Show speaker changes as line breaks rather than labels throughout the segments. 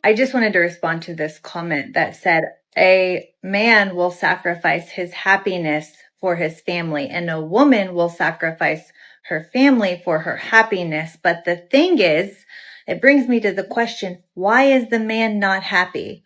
I just wanted to respond to this comment that said a man will sacrifice his happiness for his family and a woman will sacrifice her family for her happiness. But the thing is, it brings me to the question, why is the man not happy?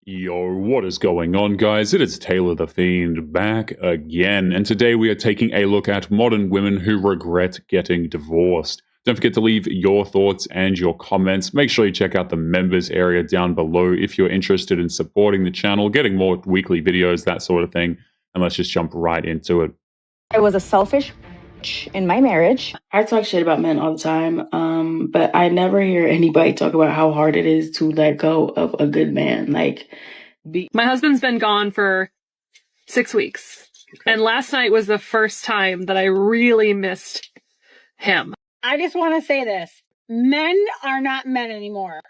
Yo, what is going on, guys? It is Taylor the Fiend back again, and today we are taking a look at modern women who regret getting divorced. Don't forget to leave your thoughts and your comments. Make sure you check out the members area down below if you're interested in supporting the channel, getting more weekly videos, that sort of thing. And let's just jump right into it.
I was a selfish in my marriage.
I talk shit about men all the time, but I never hear anybody talk about how hard it is to let go of a good man.
My husband's been gone for 6 weeks, and last night was the first time that I really missed him.
I just want to say this. Men are not men anymore.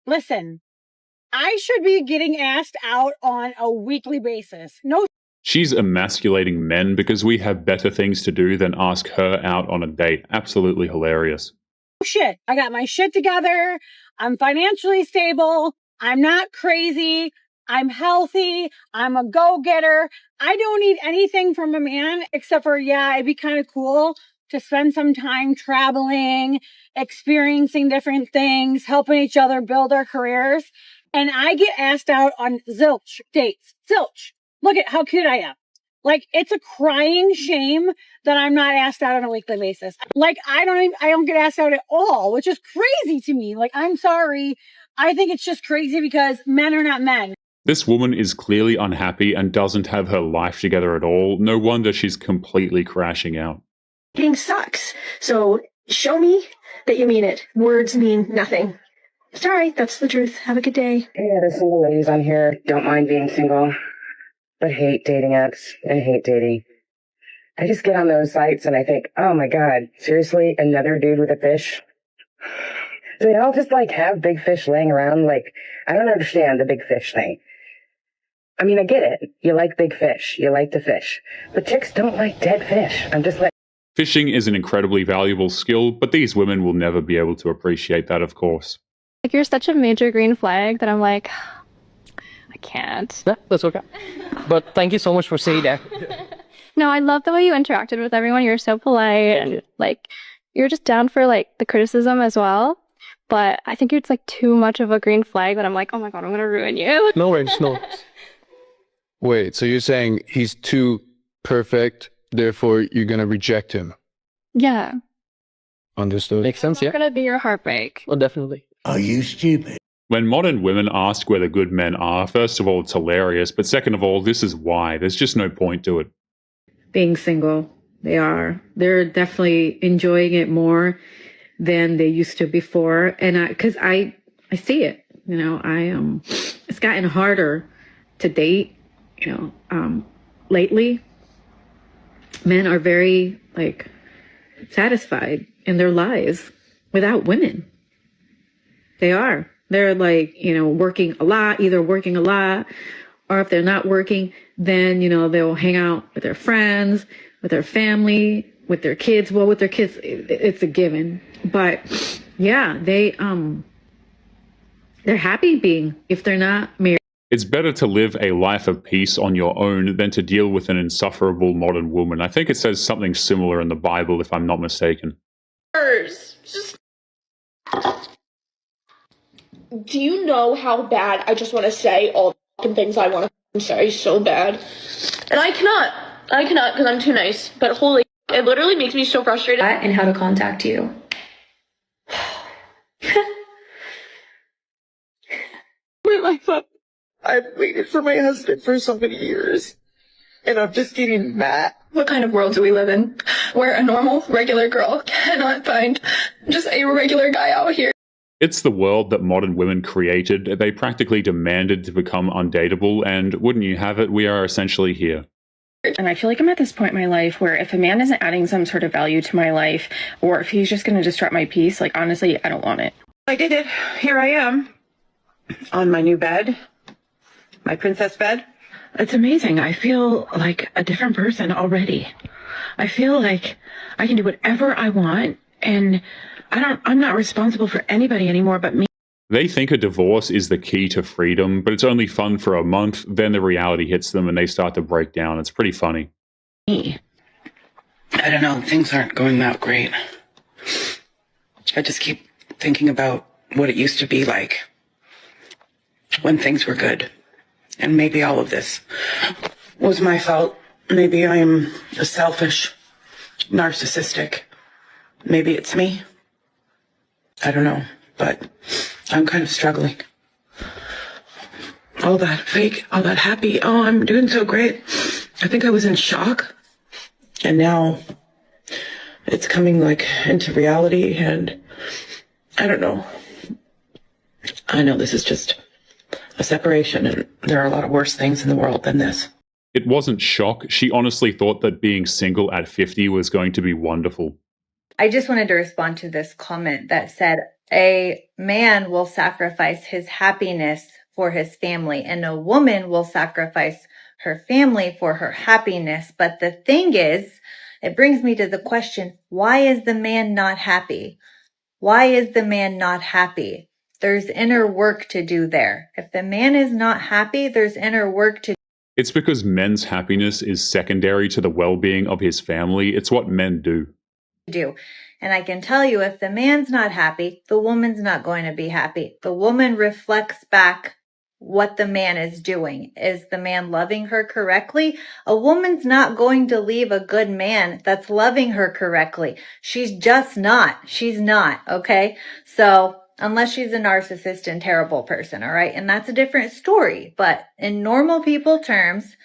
Listen, I should be getting asked out on a weekly basis. No.
She's emasculating men because we have better things to do than ask her out on a date. Absolutely hilarious.
Shit. I got my shit together. I'm financially stable. I'm not crazy. I'm healthy. I'm a go-getter. I don't need anything from a man except for, yeah, it'd be kind of cool to spend some time traveling, experiencing different things, helping each other build our careers. And I get asked out on zilch dates. Zilch. Look at how cute I am. Like, it's a crying shame that I'm not asked out on a weekly basis. Like, I don't get asked out at all, which is crazy to me. Like, I'm sorry. I think it's just crazy because men are not men.
This woman is clearly unhappy and doesn't have her life together at all. No wonder she's completely crashing out.
Dating sucks. So show me that you mean it. Words mean nothing. Sorry, that's the truth. Have a good day.
Yeah, the single ladies on here don't mind being single, but hate dating apps and hate dating. I just get on those sites and I think, oh my God, seriously, another dude with a fish? Do they all just have big fish laying around? I don't understand the big fish thing. I mean, I get it. You like big fish. You like to fish. But chicks don't like dead fish. I'm just
Fishing is an incredibly valuable skill, but these women will never be able to appreciate that, of course.
You're such a major green flag that I'm like, I can't.
Yeah, that's okay. But thank you so much for saying that.
No, I love the way you interacted with everyone. You're so polite and you're just down for the criticism as well. But I think it's too much of a green flag that I'm like, oh my God, I'm gonna ruin you.
No worries, no.
Wait, so you're saying he's too perfect, therefore you're gonna reject him?
Yeah.
Understood.
Makes sense, yeah.
It's gonna be your heartbreak.
Oh, definitely.
Are you stupid?
When modern women ask where the good men are, first of all, it's hilarious, but second of all, this is why. There's just no point to it.
being single. They are. They're definitely enjoying it more than they used to before. And because I see it, it's gotten harder to date, lately. Men are very satisfied in their lives without women. They are. They're working a lot, either working a lot, or if they're not working, then, they'll hang out with their friends, with their family, with their kids. Well, with their kids, it's a given. But yeah, they're happy being, if they're not married.
It's better to live a life of peace on your own than to deal with an insufferable modern woman. I think it says something similar in the Bible, if I'm not mistaken.
Do you know how bad I just want to say all the fucking things I want to say so bad? And I cannot because I'm too nice. But holy, it literally makes me so frustrated.
And how to contact you.
My life up. I've waited for my husband for so many years, and I'm just getting mad.
What kind of world do we live in where a normal, regular girl cannot find just a regular guy out here?
It's the world that modern women created. They practically demanded to become undateable, and wouldn't you have it, we are essentially here.
And I feel like I'm at this point in my life where if a man isn't adding some sort of value to my life, or if he's just going to disrupt my peace, honestly, I don't want it.
I did it. Here I am on my new bed, my princess bed. It's amazing. I feel like a different person already. I feel like I can do whatever I want, and I'm not responsible for anybody anymore but me.
They think a divorce is the key to freedom, but it's only fun for a month. Then the reality hits them and they start to break down. It's pretty funny.
I don't know, things aren't going that great. I just keep thinking about what it used to be like when things were good. And maybe all of this was my fault. Maybe I'm a selfish, narcissistic. Maybe it's me. I don't know, but I'm kind of struggling. All that fake, all that happy, oh, I'm doing so great. I think I was in shock. And now it's coming like into reality, and I don't know. I know this is just a separation, and there are a lot of worse things in the world than this.
It wasn't shock. She honestly thought that being single at 50 was going to be wonderful.
I just wanted to respond to this comment that said a man will sacrifice his happiness for his family and a woman will sacrifice her family for her happiness. But the thing is, it brings me to the question, why is the man not happy? Why is the man not happy? There's inner work to do there. If the man is not happy, there's inner work to do.
It's because men's happiness is secondary to the well-being of his family. It's what men do.
And I can tell you, if the man's not happy, the woman's not going to be happy. The woman reflects back what the man is doing. Is the man loving her correctly? A woman's not going to leave a good man that's loving her correctly. She's just not. She's not, okay? So unless she's a narcissist and terrible person, all right? And that's a different story. But in normal people terms,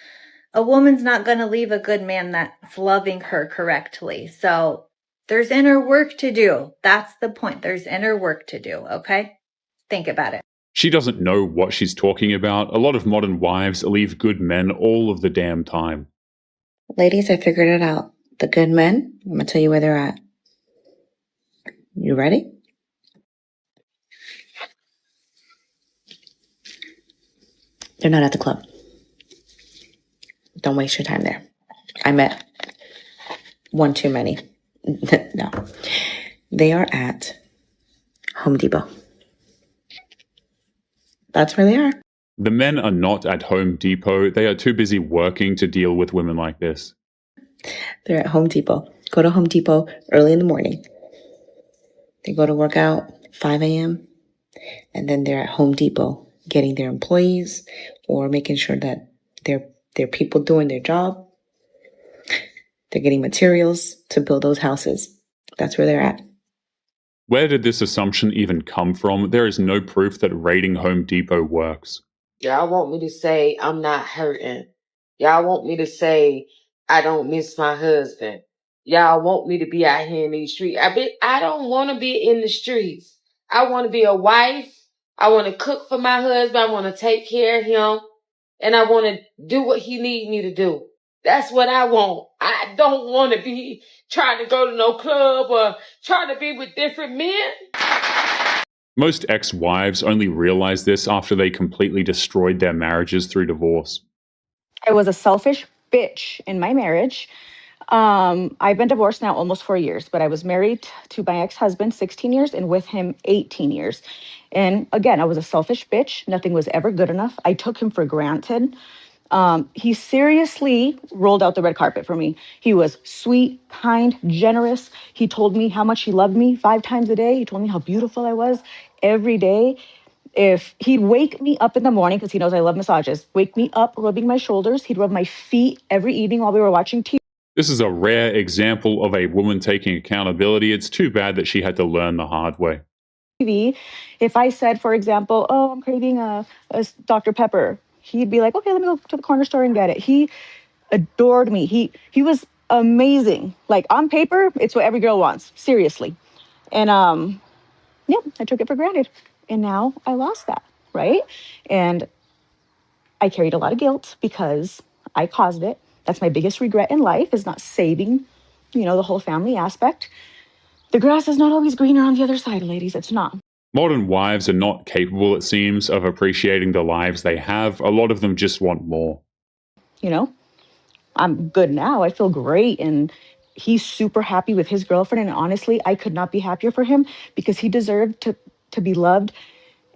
a woman's not going to leave a good man that's loving her correctly. So there's inner work to do. That's the point. There's inner work to do, okay? Think about it.
She doesn't know what she's talking about. A lot of modern wives leave good men all of the damn time.
Ladies, I figured it out. The good men, I'm going to tell you where they're at. You ready? They're not at the club. Don't waste your time there. I met one too many. No. They are at Home Depot. That's where they are.
The men are not at Home Depot. They are too busy working to deal with women like this.
They're at Home Depot. Go to Home Depot early in the morning. They go to work out 5 a.m. And then they're at Home Depot getting their employees or making sure that they're people doing their job. They're getting materials to build those houses. That's where they're at.
Where did this assumption even come from? There is no proof that raiding Home Depot works.
Y'all want me to say I'm not hurting. Y'all want me to say I don't miss my husband. Y'all want me to be out here in these streets. I don't want to be in the streets. I want to be a wife. I want to cook for my husband. I want to take care of him. And I want to do what he needs me to do. That's what I want. I don't want to be trying to go to no club or trying to be with different men.
Most ex-wives only realize this after they completely destroyed their marriages through divorce.
I was a selfish bitch in my marriage. I've been divorced now almost 4 years, but I was married to my ex-husband 16 years and with him 18 years. And again, I was a selfish bitch. Nothing was ever good enough. I took him for granted. He seriously rolled out the red carpet for me. He was sweet, kind, generous. He told me how much he loved me 5 times a day. He told me how beautiful I was every day. If he'd wake me up in the morning, because he knows I love massages, wake me up rubbing my shoulders. He'd rub my feet every evening while we were watching TV.
This is a rare example of a woman taking accountability. It's too bad that she had to learn the hard way.
If I said, for example, oh, I'm craving a Dr. Pepper, he'd be like, okay, let me go to the corner store and get it. He adored me. He was amazing. Like on paper, it's what every girl wants. Seriously. And yeah, I took it for granted. And now I lost that, right? And I carried a lot of guilt because I caused it. That's my biggest regret in life, is not saving, the whole family aspect. The grass is not always greener on the other side, ladies. It's not.
Modern wives are not capable, it seems, of appreciating the lives they have. A lot of them just want more.
I'm good now. I feel great. And he's super happy with his girlfriend. And honestly, I could not be happier for him because he deserved to be loved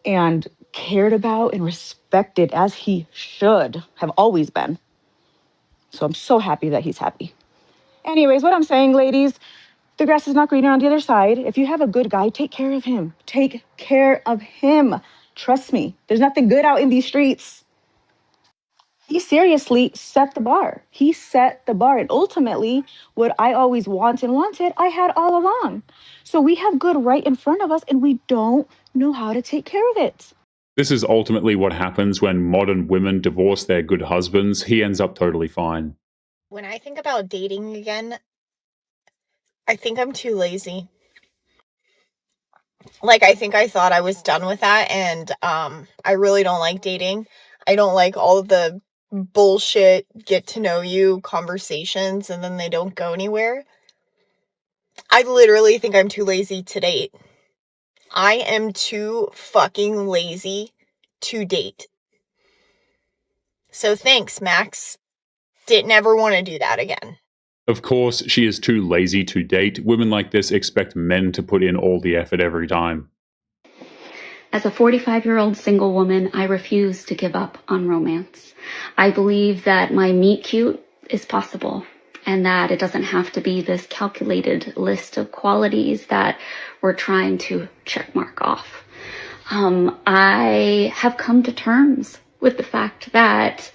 and cared about and respected as he should have always been. So I'm so happy that he's happy. Anyways, what I'm saying, ladies, the grass is not greener on the other side. If you have a good guy, take care of him. Take care of him. Trust me, there's nothing good out in these streets. He seriously set the bar. He set the bar. And ultimately, what I always wanted, I had all along. So we have good right in front of us, and we don't know how to take care of it.
This is ultimately what happens when modern women divorce their good husbands. He ends up totally fine.
When I think about dating again, I think I'm too lazy. Like, I think I thought I was done with that, and I really don't like dating. I don't like all of the bullshit get to know you conversations and then they don't go anywhere. I literally think I'm too lazy to date. I am too fucking lazy to date. So thanks, Max. Didn't ever want to do that again.
Of course, she is too lazy to date. Women like this expect men to put in all the effort every time.
As a 45-year-old single woman, I refuse to give up on romance. I believe that my meet cute is possible and that it doesn't have to be this calculated list of qualities that we're trying to checkmark off. I have come to terms with the fact that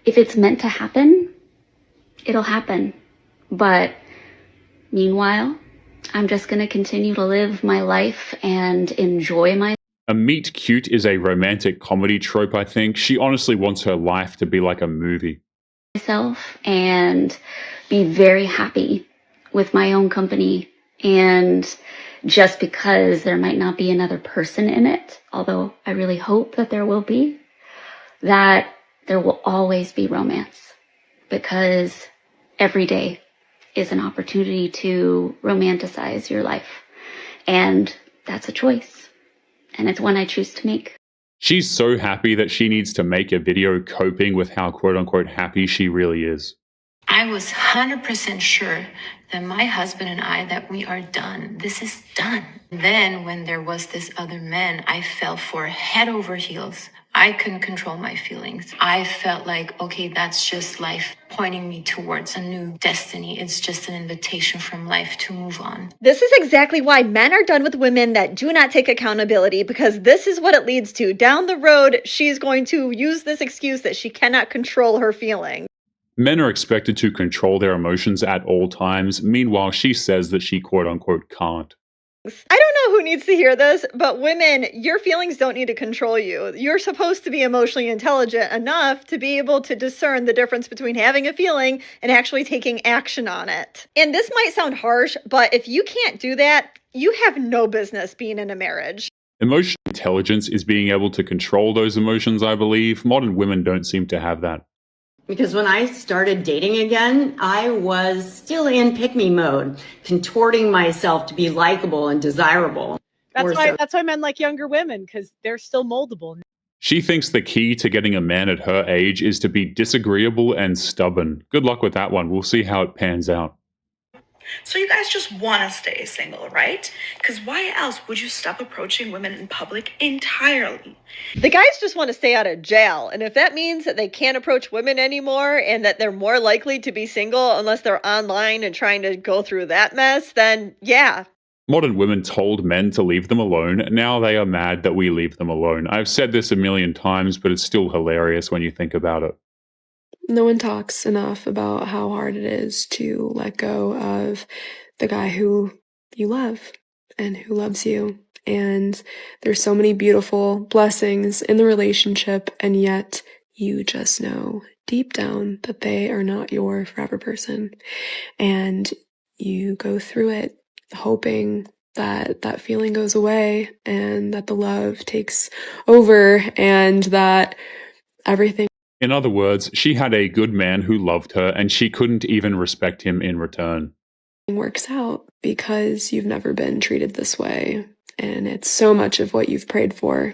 if it's meant to happen, it'll happen. But meanwhile, I'm just going to continue to live my life and enjoy my
A meet cute is a romantic comedy trope, I think. She honestly wants her life to be like a movie.
myself and be very happy with my own company. And just because there might not be another person in it, although I really hope that there will be, that there will always be romance, because every day is an opportunity to romanticize your life. And that's a choice. And it's one I choose to make.
She's so happy that she needs to make a video coping with how quote-unquote happy she really is.
I was 100% sure that my husband and I, that we are done. This is done. Then when there was this other man, I fell for head over heels. I couldn't control my feelings. I felt like, okay, that's just life pointing me towards a new destiny. It's just an invitation from life to move on.
This is exactly why men are done with women that do not take accountability, because this is what it leads to. Down the road, she's going to use this excuse that she cannot control her feelings.
Men are expected to control their emotions at all times. Meanwhile, she says that she quote-unquote can't.
I don't know who needs to hear this, but women, your feelings don't need to control you. You're supposed to be emotionally intelligent enough to be able to discern the difference between having a feeling and actually taking action on it. And this might sound harsh, but if you can't do that, you have no business being in a marriage.
Emotional intelligence is being able to control those emotions, I believe. Modern women don't seem to have that.
Because when I started dating again, I was still in pick-me mode, contorting myself to be likable and desirable.
That's why men like younger women, because they're still moldable.
She thinks the key to getting a man at her age is to be disagreeable and stubborn. Good luck with that one. We'll see how it pans out.
So you guys just want to stay single, right? Because why else would you stop approaching women in public entirely?
The guys just want to stay out of jail. And if that means that they can't approach women anymore and that they're more likely to be single unless they're online and trying to go through that mess, then yeah.
Modern women told men to leave them alone. Now they are mad that we leave them alone. I've said this a million times, but it's still hilarious when you think about it.
No one talks enough about how hard it is to let go of the guy who you love and who loves you. And there's so many beautiful blessings in the relationship, and yet you just know deep down that they are not your forever person. And you go through it hoping that that feeling goes away and that the love takes over and that everything.
In other words, she had a good man who loved her, and she couldn't even respect him in return.
Works out because you've never been treated this way, and it's so much of what you've prayed for,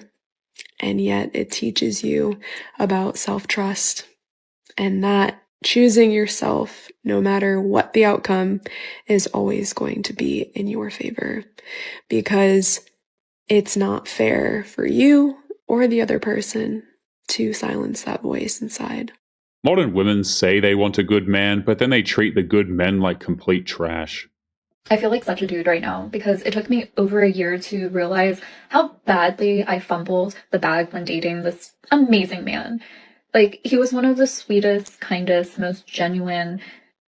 and yet it teaches you about self-trust, and that choosing yourself, no matter what the outcome, is always going to be in your favor, because it's not fair for you or the other person to silence that voice inside.
Modern women say they want a good man, but then they treat the good men like complete trash.
I feel like such a dude right now because it took me over a year to realize how badly I fumbled the bag when dating this amazing man. Like, he was one of the sweetest, kindest, most genuine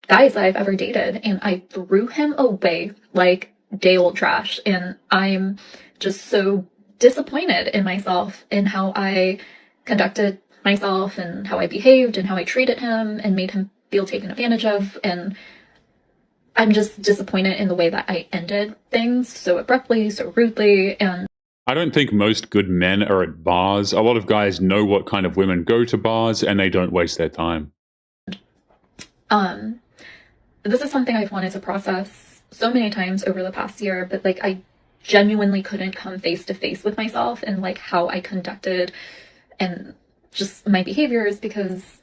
guys I've ever dated, and I threw him away like day old trash. And I'm just so disappointed in myself and how I conducted myself and how I behaved and how I treated him and made him feel taken advantage of. And I'm just disappointed in the way that I ended things so abruptly, so rudely, and
I don't think most good men are at bars. A lot of guys know what kind of women go to bars, and they don't waste their time.
This is something I've wanted to process so many times over the past year, but like I genuinely couldn't come face to face with myself and like how I conducted and just my behaviors, because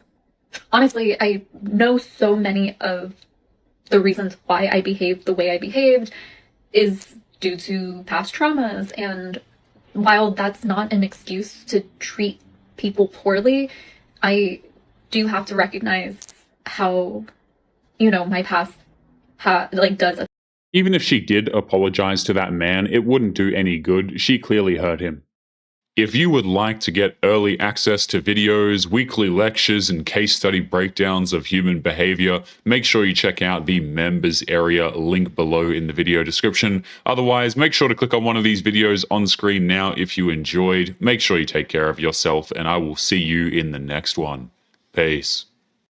honestly, I know so many of the reasons why I behaved the way I behaved is due to past traumas. And while that's not an excuse to treat people poorly, I do have to recognize how, my past does.
Even if she did apologize to that man, it wouldn't do any good. She clearly hurt him. If you would like to get early access to videos, weekly lectures, and case study breakdowns of human behavior, make sure you check out the members area link below in the video description. Otherwise, make sure to click on one of these videos on screen now if you enjoyed. Make sure you take care of yourself, and I will see you in the next one. Peace.